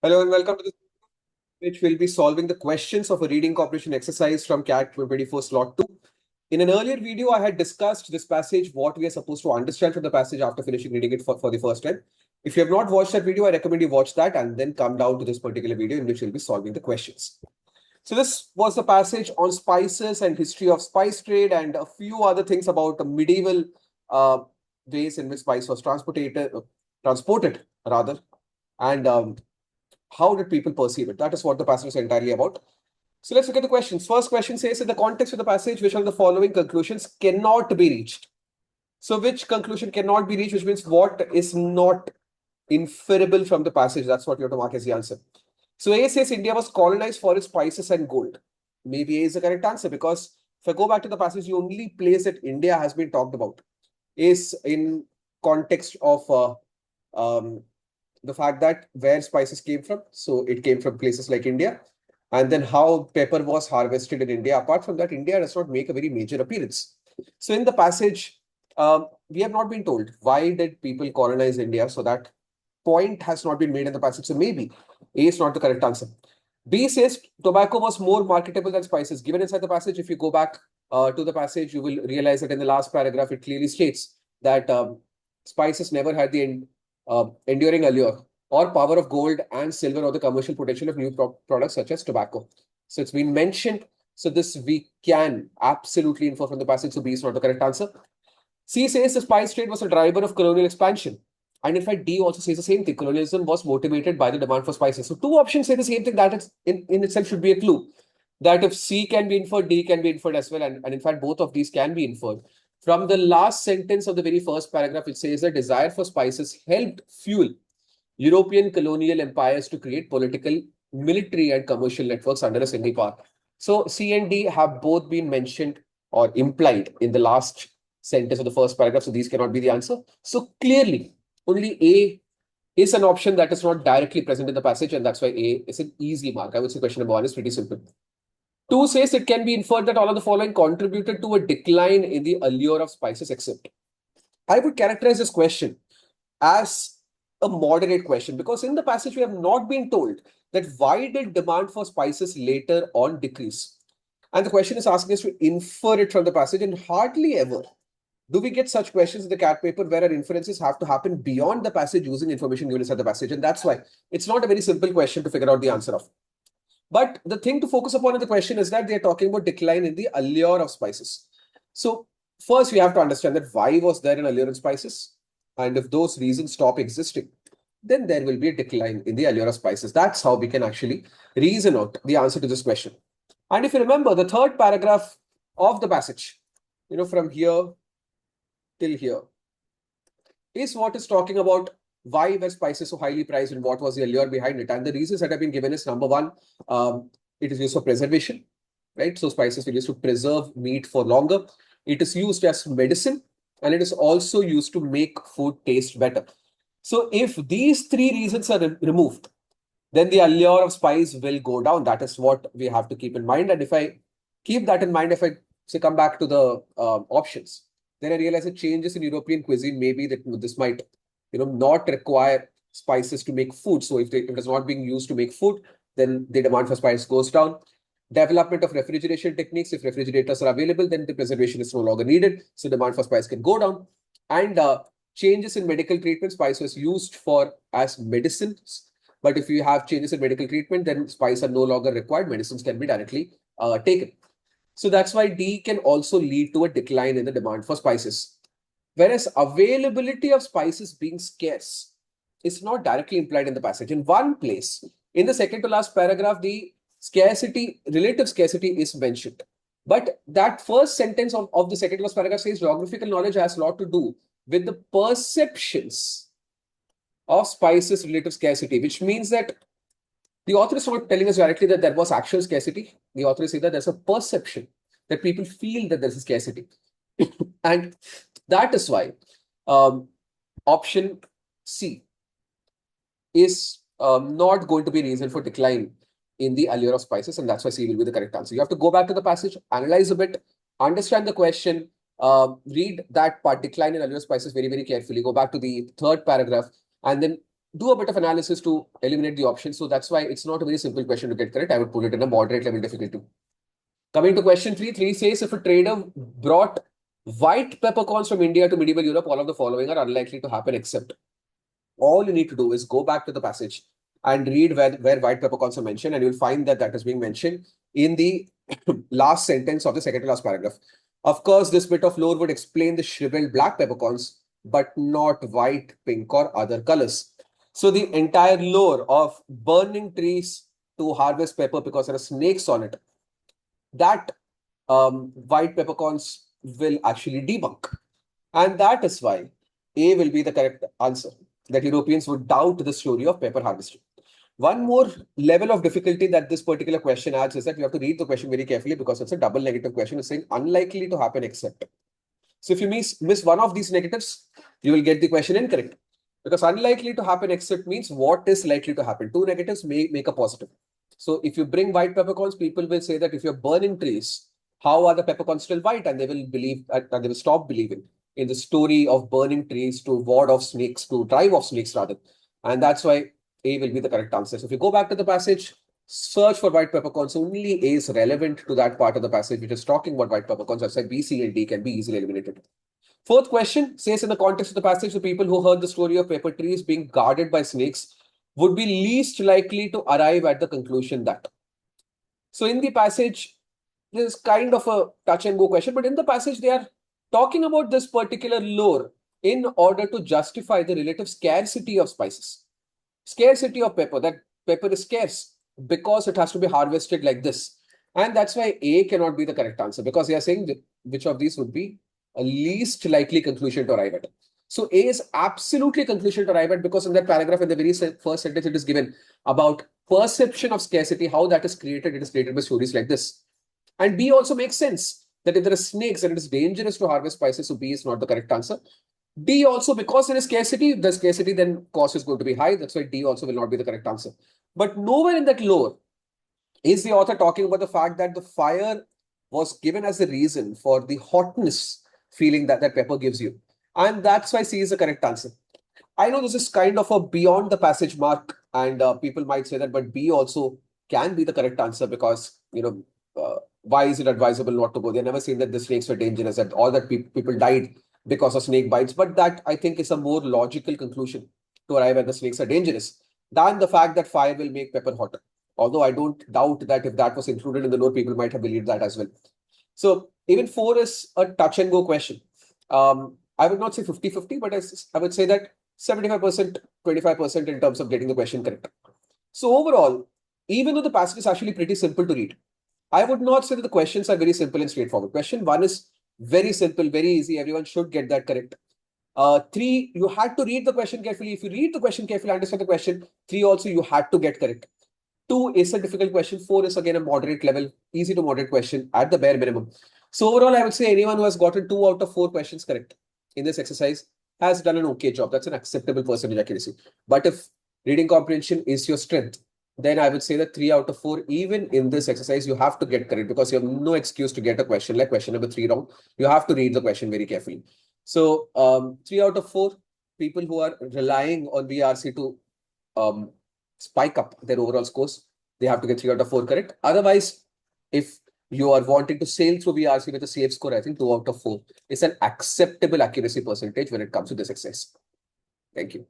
Hello and welcome to this, which will be solving the questions of a reading comprehension exercise from CAT 24 slot 2. In an earlier video, I had discussed this passage, what we are supposed to understand from the passage after finishing reading it for the first time. If you have not watched that video, I recommend you watch that and then come down to this particular video in which we'll be solving the questions. So this was the passage on spices and history of spice trade and a few other things about the medieval ways in which spice was transported rather, and how did people perceive it? That is what the passage is entirely about. So let's look at the questions. First question says, in the context of the passage, which of the following conclusions cannot be reached? So which conclusion cannot be reached, which means what is not inferable from the passage? That's what you have to mark as the answer. So A says India was colonized for its spices and gold. Maybe A is the correct answer, because if I go back to the passage, the only place that India has been talked about is in context of the fact that where spices came from. So it came from places like India, and then how pepper was harvested in India. Apart from that, India does not make a very major appearance. So in the passage, we have not been told why did people colonize India. So that point has not been made in the passage. So maybe A is not the correct answer. B says tobacco was more marketable than spices. Given inside the passage, if you go back to the passage, you will realize that in the last paragraph, it clearly states that spices never had the enduring allure or power of gold and silver or the commercial potential of new products such as tobacco. So it's been mentioned. So this we can absolutely infer from the passage. So B is not the correct answer. C says the spice trade was a driver of colonial expansion. And in fact, D also says the same thing. Colonialism was motivated by the demand for spices. So two options say the same thing. That is in itself should be a clue that if C can be inferred, D can be inferred as well. And in fact, both of these can be inferred. From the last sentence of the very first paragraph, it says the desire for spices helped fuel European colonial empires to create political, military, and commercial networks under a single power. So C and D have both been mentioned or implied in the last sentence of the first paragraph. So these cannot be the answer. So clearly, only A is an option that is not directly present in the passage, and that's why A is an easy mark. I would say question number 1 is pretty simple. 2 says it can be inferred that all of the following contributed to a decline in the allure of spices except. I would characterize this question as a moderate question, because in the passage we have not been told that why did demand for spices later on decrease. And the question is asking us to infer it from the passage, and hardly ever do we get such questions in the CAT paper where our inferences have to happen beyond the passage using information given inside the passage. And that's why it's not a very simple question to figure out the answer of. But the thing to focus upon in the question is that they're talking about decline in the allure of spices. So first we have to understand that why was there an allure in spices? And if those reasons stop existing, then there will be a decline in the allure of spices. That's how we can actually reason out the answer to this question. And if you remember, the third paragraph of the passage, from here till here, is what is talking about why were spices so highly priced and what was the allure behind it. And the reasons that have been given is, number one, it is used for preservation, right? So spices were used to preserve meat for longer. It is used as medicine, and it is also used to make food taste better. So if these three reasons are removed, then the allure of spice will go down. That is what we have to keep in mind. And if I keep that in mind, if I say come back to the options, then I realize that changes in European cuisine, maybe that this might, not require spices to make food. So if it is not being used to make food, then the demand for spice goes down. Development of refrigeration techniques. If refrigerators are available, then the preservation is no longer needed. So demand for spice can go down. And changes in medical treatment. Spice was used as medicines. But if you have changes in medical treatment, then spice are no longer required. Medicines can be directly taken. So that's why D can also lead to a decline in the demand for spices. Whereas availability of spices being scarce is not directly implied in the passage. In one place, in the second to last paragraph, the relative scarcity is mentioned. But that first sentence of the second to last paragraph says geographical knowledge has a lot to do with the perceptions of spices' relative scarcity, which means that the author is not telling us directly that there was actual scarcity. The author is saying that there's a perception that people feel that there's a scarcity. And that is why option C is not going to be a reason for decline in the allure of spices, and that's why C will be the correct answer. You have to go back to the passage, analyze a bit, understand the question, read that part, decline in allure of spices, very, very carefully. Go back to the third paragraph, and then do a bit of analysis to eliminate the options. So that's why it's not a very simple question to get correct. I would put it in a moderate level difficulty. Coming to question 3 says if a trader brought white peppercorns from India to medieval Europe, all of the following are unlikely to happen except. All you need to do is go back to the passage and read where white peppercorns are mentioned, and you'll find that that is being mentioned in the last sentence of the second to last paragraph. Of course, this bit of lore would explain the shriveled black peppercorns, but not white, pink, or other colors. So the entire lore of burning trees to harvest pepper because there are snakes on it, that white peppercorns will actually debunk. And that is why A will be the correct answer, that Europeans would doubt the story of pepper harvesting. One more level of difficulty that this particular question adds is that you have to read the question very carefully because it's a double negative question. It's saying unlikely to happen except. So if you miss one of these negatives, you will get the question incorrect. Because unlikely to happen except means what is likely to happen. Two negatives may make a positive. So if you bring white peppercorns, people will say that if you're burning trees, how are the peppercorns still white? And they will believe, and they will stop believing in the story of burning trees to ward off snakes, to drive off snakes rather. And that's why A will be the correct answer. So if you go back to the passage, search for white peppercorns, only A is relevant to that part of the passage which is talking about white peppercorns. I said B, C, and D can be easily eliminated. Fourth question says in the context of the passage, the people who heard the story of pepper trees being guarded by snakes would be least likely to arrive at the conclusion that. So in the passage, this is kind of a touch and go question, but in the passage, they are talking about this particular lore in order to justify the relative scarcity of spices. Scarcity of pepper, that pepper is scarce because it has to be harvested like this. And that's why A cannot be the correct answer, because they are saying which of these would be a least likely conclusion to arrive at. So A is absolutely conclusion to arrive at, because in that paragraph, in the very first sentence, it is given about perception of scarcity, how that is created. It is created by stories like this. And B also makes sense, that if there are snakes and it is dangerous to harvest spices, so B is not the correct answer. D also, because there is scarcity, the scarcity then cost is going to be high. That's why D also will not be the correct answer. But nowhere in that lore is the author talking about the fact that the fire was given as the reason for the hotness feeling that pepper gives you. And that's why C is the correct answer. I know this is kind of a beyond the passage mark, and people might say that, but B also can be the correct answer because, why is it advisable not to go? They've never seen that the snakes were dangerous, that all that people died because of snake bites. But that, I think, is a more logical conclusion to arrive at the snakes are dangerous than the fact that fire will make pepper hotter. Although I don't doubt that if that was included in the lore, people might have believed that as well. So even 4 is a touch and go question. I would not say 50-50, but I would say that 75%, 25% in terms of getting the question correct. So overall, even though the passage is actually pretty simple to read, I would not say that the questions are very simple and straightforward. Question 1 is very simple, very easy. Everyone should get that correct. 3, you had to read the question carefully. If you read the question carefully, understand the question. 3 also, you had to get correct. 2 is a difficult question. 4 is again a moderate level, easy to moderate question at the bare minimum. So overall, I would say anyone who has gotten 2 out of 4 questions correct in this exercise has done an okay job. That's an acceptable percentage accuracy. But if reading comprehension is your strength, then I would say that 3 out of 4, even in this exercise, you have to get correct, because you have no excuse to get a question like question number 3 wrong. You have to read the question very carefully. So 3 out of 4 people who are relying on VARC to spike up their overall scores, they have to get 3 out of 4 correct. Otherwise, if you are wanting to sail through VARC with a safe score, I think 2 out of 4 is an acceptable accuracy percentage when it comes to this exercise. Thank you.